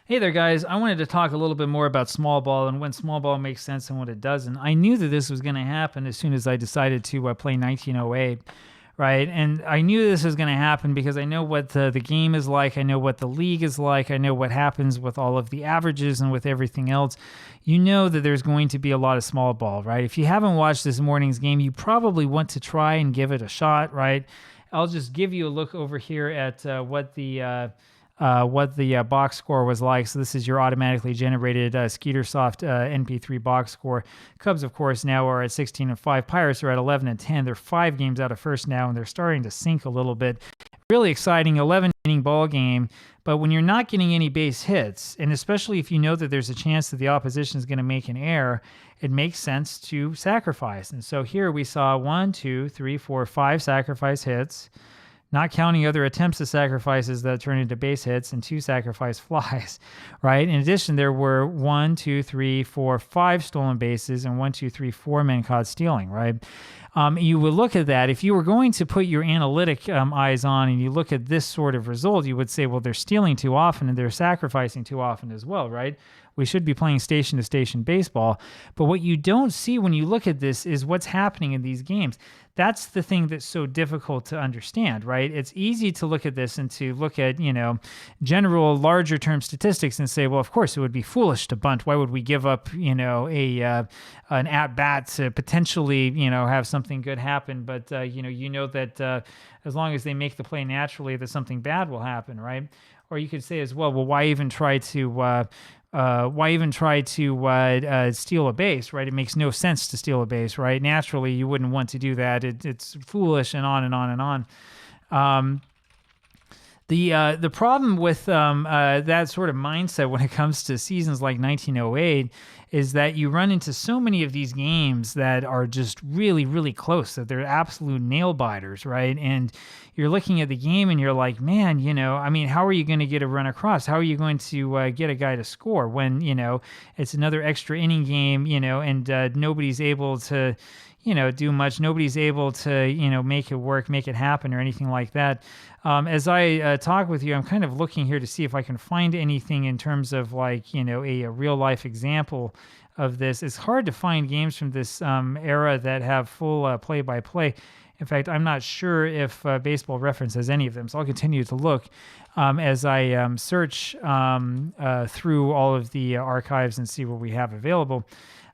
Hey there, guys. I wanted to talk a little bit more about small ball and when small ball makes sense and when it doesn't. I knew that this was going to happen as soon as I decided to play 1908, right? And I knew this was going to happen because I know what the game is like. I know what the league is like. I know what happens with all of the averages and with everything else. You know that there's going to be a lot of small ball, right? If you haven't watched this morning's game, you probably want to try and give it a shot, right? I'll just give you a look over here at what the box score was like. So this is your automatically generated Skeetersoft NP3 box score. Cubs, of course, now are at 16-5. Pirates are at 11-10. They're 5 games out of first now, and they're starting to sink a little bit. Really exciting 11-inning ball game. But when you're not getting any base hits, and especially if you know that there's a chance that the opposition is going to make an error, it makes sense to sacrifice. And so here we saw 1, 2, 3, 4, 5 sacrifice hits, not counting other attempts at sacrifices that turn into base hits and 2 sacrifice flies, right? In addition, there were 1, 2, 3, 4, 5 stolen bases and 1, 2, 3, 4 men caught stealing, right? You would look at that. If you were going to put your analytic eyes on and you look at this sort of result, you would say, well, they're stealing too often and they're sacrificing too often as well, right? We should be playing station-to-station baseball. But what you don't see when you look at this is what's happening in these games. That's the thing that's so difficult to understand, right? It's easy to look at this and to look at, general larger term statistics and say, well, of course, it would be foolish to bunt. Why would we give up, an at-bat to potentially, have something good happen? But, that as long as they make the play naturally, that something bad will happen, right? Or you could say as well, why even try to steal a base, right? It makes no sense to steal a base, right? Naturally, you wouldn't want to do that. It's foolish, and on and on and on. The problem with that sort of mindset when it comes to seasons like 1908 is that you run into so many of these games that are just really, really close, that they're absolute nail biters, right? And you're looking at the game and you're like, man, how are you going to get a run across? How are you going to get a guy to score when, it's another extra inning game, and nobody's able to do much. Nobody's able to, make it work, make it happen or anything like that. As I talk with you, I'm kind of looking here to see if I can find anything in terms of a real life example of this. It's hard to find games from this era that have full play-by-play. In fact, I'm not sure if Baseball Reference has any of them, so I'll continue to look as I search through all of the archives and see what we have available.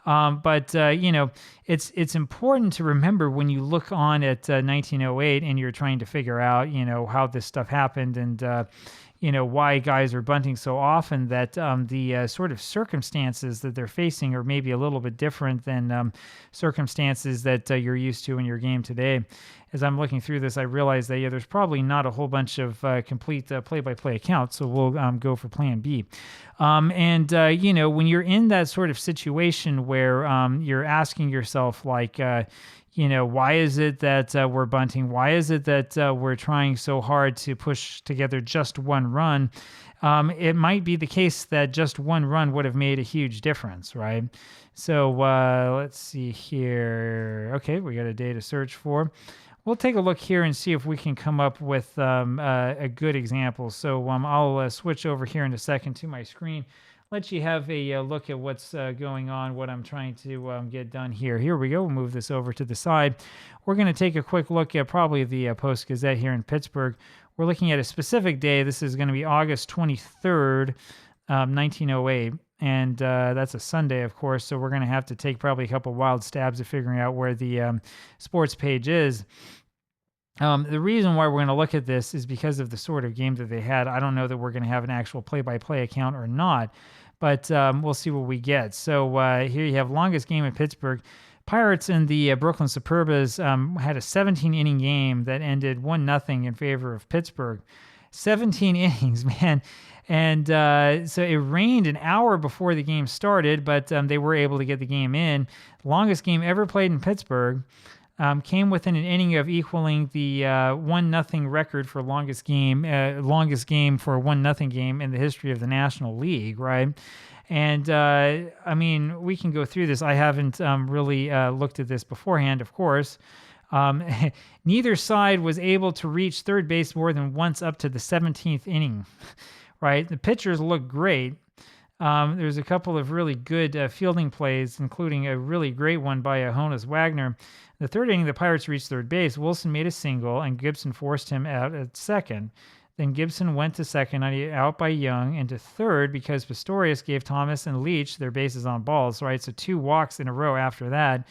But it's important to remember when you look on at 1908 and you're trying to figure out, how this stuff happened and, why guys are bunting so often, that the sort of circumstances that they're facing are maybe a little bit different than circumstances that you're used to in your game today. As I'm looking through this, I realize that, there's probably not a whole bunch of complete play-by-play accounts, so we'll go for plan B. When you're in that sort of situation where you're asking yourself, why is it that we're bunting? Why is it that we're trying so hard to push together just one run? It might be the case that just one run would have made a huge difference, right? So let's see here. Okay, we got a day to search for. We'll take a look here and see if we can come up with a good example. So I'll switch over here in a second to my screen, let you have a look at what's going on, what I'm trying to get done here. Here we go. We'll move this over to the side. We're going to take a quick look at probably the Post-Gazette here in Pittsburgh. We're looking at a specific day. This is going to be August 23rd, 1908. And that's a Sunday, of course, so we're going to have to take probably a couple wild stabs at figuring out where the sports page is. The reason why we're going to look at this is because of the sort of game that they had. I don't know that we're going to have an actual play-by-play account or not, but we'll see what we get. So here you have longest game in Pittsburgh. Pirates and the Brooklyn Superbas had a 17-inning game that ended 1-0 in favor of Pittsburgh. 17 innings, man. And so it rained an hour before the game started, but they were able to get the game in. Longest game ever played in Pittsburgh. Came within an inning of equaling the 1-0 record for longest game for a 1-0 game in the history of the National League, right? And we can go through this. I haven't really looked at this beforehand, of course. Neither side was able to reach third base more than once up to the 17th inning, right? The pitchers look great. There's a couple of really good fielding plays, including a really great one by Honus Wagner. The third inning, the Pirates reached third base. Wilson made a single, and Gibson forced him out at second. Then Gibson went to second, out by Young, and to third because Pistorius gave Thomas and Leach their bases on balls, right? So 2 walks in a row after that,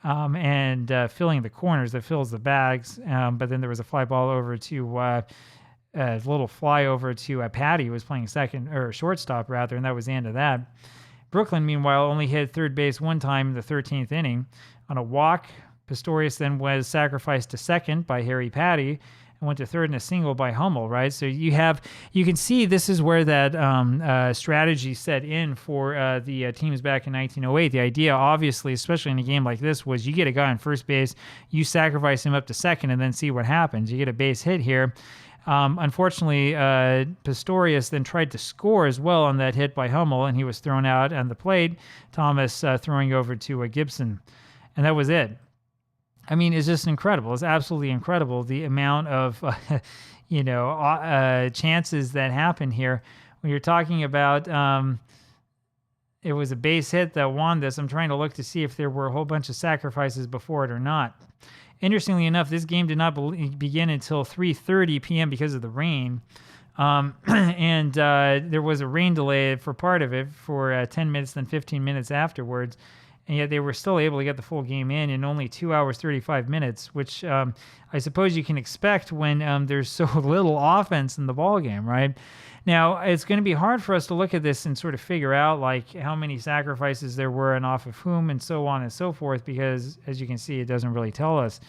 and filling the corners that fills the bags. But then there was a fly ball over to a little fly over to Patty, who was playing second or shortstop rather, and that was the end of that. Brooklyn, meanwhile, only hit third base one time in the 13th inning on a walk. Pistorius then was sacrificed to second by Harry Patty and went to third in a single by Hummel, right? So you can see this is where that strategy set in for the teams back in 1908. The idea, obviously, especially in a game like this, was you get a guy on first base, you sacrifice him up to second, and then see what happens. You get a base hit here. Unfortunately, Pistorius then tried to score as well on that hit by Hummel, and he was thrown out on the plate. Thomas throwing over to Gibson, and that was it. I mean, it's just incredible. It's absolutely incredible the amount of, chances that happen here. When you're talking about, it was a base hit that won this. I'm trying to look to see if there were a whole bunch of sacrifices before it or not. Interestingly enough, this game did not begin until 3:30 p.m. because of the rain. And there was a rain delay for part of it for 10 minutes, then 15 minutes afterwards. And yet they were still able to get the full game in only 2 hours, 35 minutes, which I suppose you can expect when there's so little offense in the ball game, right? Now, it's going to be hard for us to look at this and sort of figure out like how many sacrifices there were and off of whom and so on and so forth, because as you can see, it doesn't really tell us.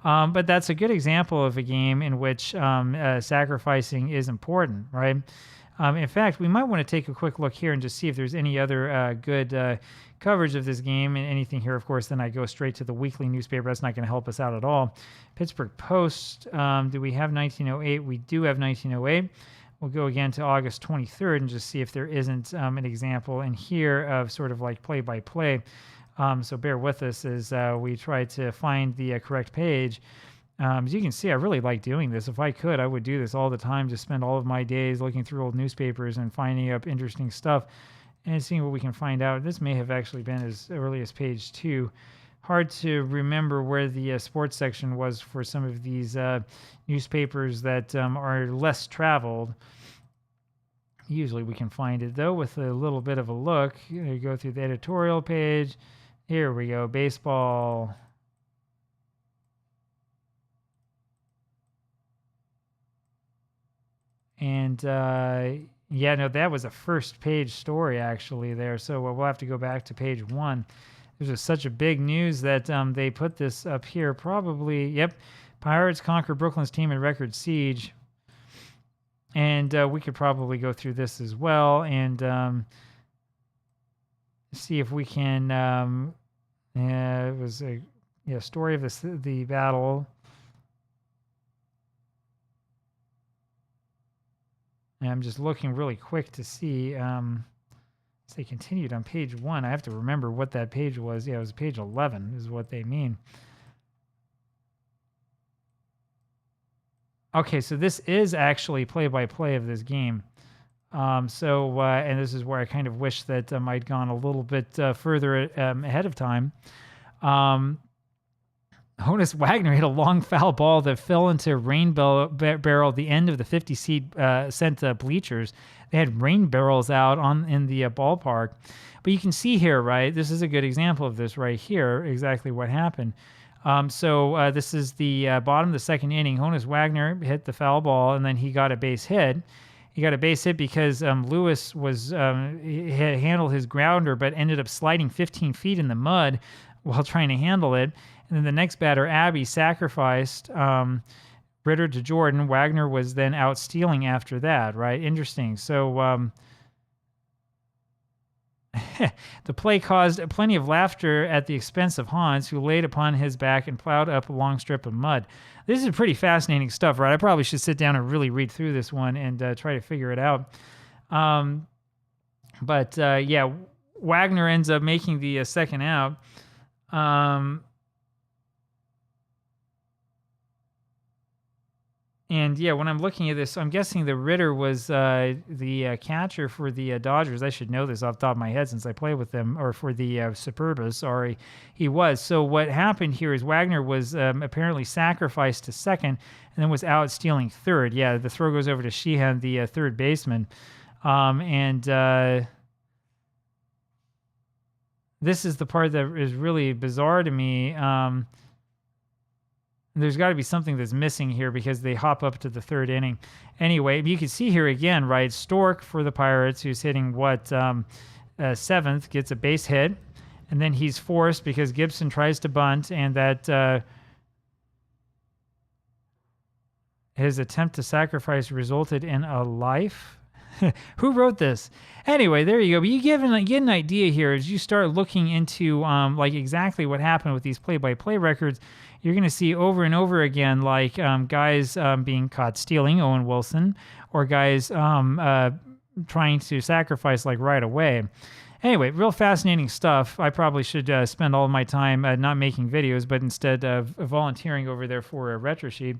But that's a good example of a game in which sacrificing is important, right? In fact, we might want to take a quick look here and just see if there's any other good coverage of this game and anything here. Of course, then I go straight to the weekly newspaper. That's not going to help us out at all. Pittsburgh Post. Do we have 1908? We do have 1908. We'll go again to August 23rd and just see if there isn't an example in here of sort of like play-by-play. So bear with us as we try to find the correct page. As you can see, I really like doing this. If I could, I would do this all the time, just spend all of my days looking through old newspapers and finding up interesting stuff and seeing what we can find out. This may have actually been as early as page 2. Hard to remember where the sports section was for some of these newspapers that are less traveled. Usually we can find it, though, with a little bit of a look. You go through the editorial page. Here we go, baseball. And that was a first page story actually there. So we'll have to go back to page 1. There's just such a big news that they put this up here. Probably, yep. Pirates conquer Brooklyn's team in record siege. And we could probably go through this as well and see if we can. It was a story of the battle. And I'm just looking really quick to see. They continued on page 1. I have to remember what that page was. Yeah, it was page 11 is what they mean. Okay, so this is actually play-by-play of this game. And this is where I kind of wish that I'd gone a little bit further ahead of time. Honus Wagner hit a long foul ball that fell into rain barrel at the end of the 50-cent bleachers. They had rain barrels out in the ballpark. But you can see here, right, this is a good example of this right here, exactly what happened. This is the bottom of the second inning. Honus Wagner hit the foul ball, and then he got a base hit. He got a base hit because Lewis had handled his grounder, but ended up sliding 15 feet in the mud while trying to handle it. And then the next batter, Abby, sacrificed Ritter to Jordan. Wagner was then out stealing after that, right? Interesting. So the play caused plenty of laughter at the expense of Hans, who laid upon his back and plowed up a long strip of mud. This is pretty fascinating stuff, right? I probably should sit down and really read through this one and try to figure it out. Wagner ends up making the second out. And yeah, when I'm looking at this, I'm guessing the Ritter was the catcher for the Dodgers. I should know this off the top of my head since I play with them, or for the Superbas. Sorry, he was. So what happened here is Wagner was apparently sacrificed to second, and then was out stealing third. Yeah, the throw goes over to Sheehan, the third baseman, and this is the part that is really bizarre to me. There's got to be something that's missing here because they hop up to the third inning. Anyway, you can see here again, right? Stork for the Pirates, who's hitting seventh, gets a base hit, and then he's forced because Gibson tries to bunt, and that his attempt to sacrifice resulted in a life. Who wrote this? Anyway, there you go. But you get an idea here as you start looking into like exactly what happened with these play-by-play records. You're going to see over and over again, like guys being caught stealing, Owen Wilson, or guys trying to sacrifice like right away. Anyway, real fascinating stuff. I probably should spend all of my time not making videos, but instead volunteering over there for a retro sheet.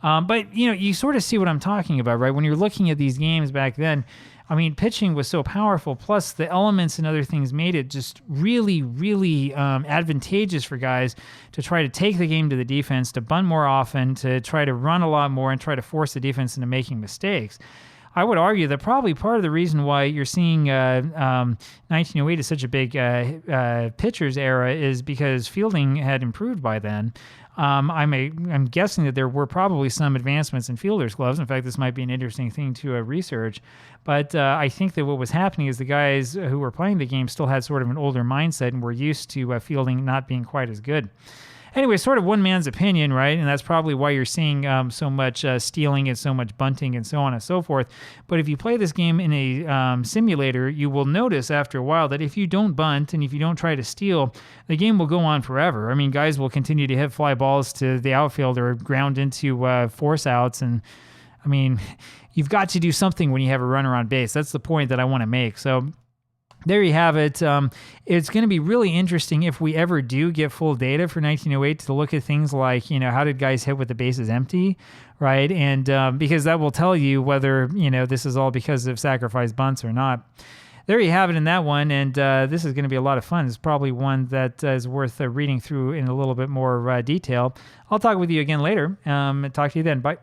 But, you know, you sort of see what I'm talking about, right? When you're looking at these games back then, I mean, pitching was so powerful, plus the elements and other things made it just really, really advantageous for guys to try to take the game to the defense, to bunt more often, to try to run a lot more and try to force the defense into making mistakes. I would argue that probably part of the reason why you're seeing 1908 is such a big pitchers era is because fielding had improved by then. I'm guessing that there were probably some advancements in fielders' gloves. In fact, this might be an interesting thing to research. But I think that what was happening is the guys who were playing the game still had sort of an older mindset and were used to fielding not being quite as good. Anyway, sort of one man's opinion, right? And that's probably why you're seeing so much stealing and so much bunting and so on and so forth. But if you play this game in a simulator, you will notice after a while that if you don't bunt and if you don't try to steal, the game will go on forever. I mean, guys will continue to hit fly balls to the outfield or ground into force outs. And I mean, you've got to do something when you have a runner on base. That's the point that I want to make. So there you have it. It's going to be really interesting if we ever do get full data for 1908 to look at things like, you know, how did guys hit with the bases empty, right? And because that will tell you whether, you know, this is all because of sacrifice bunts or not. There you have it in that one, and this is going to be a lot of fun. It's probably one that is worth reading through in a little bit more detail. I'll talk with you again later. Talk to you then. Bye.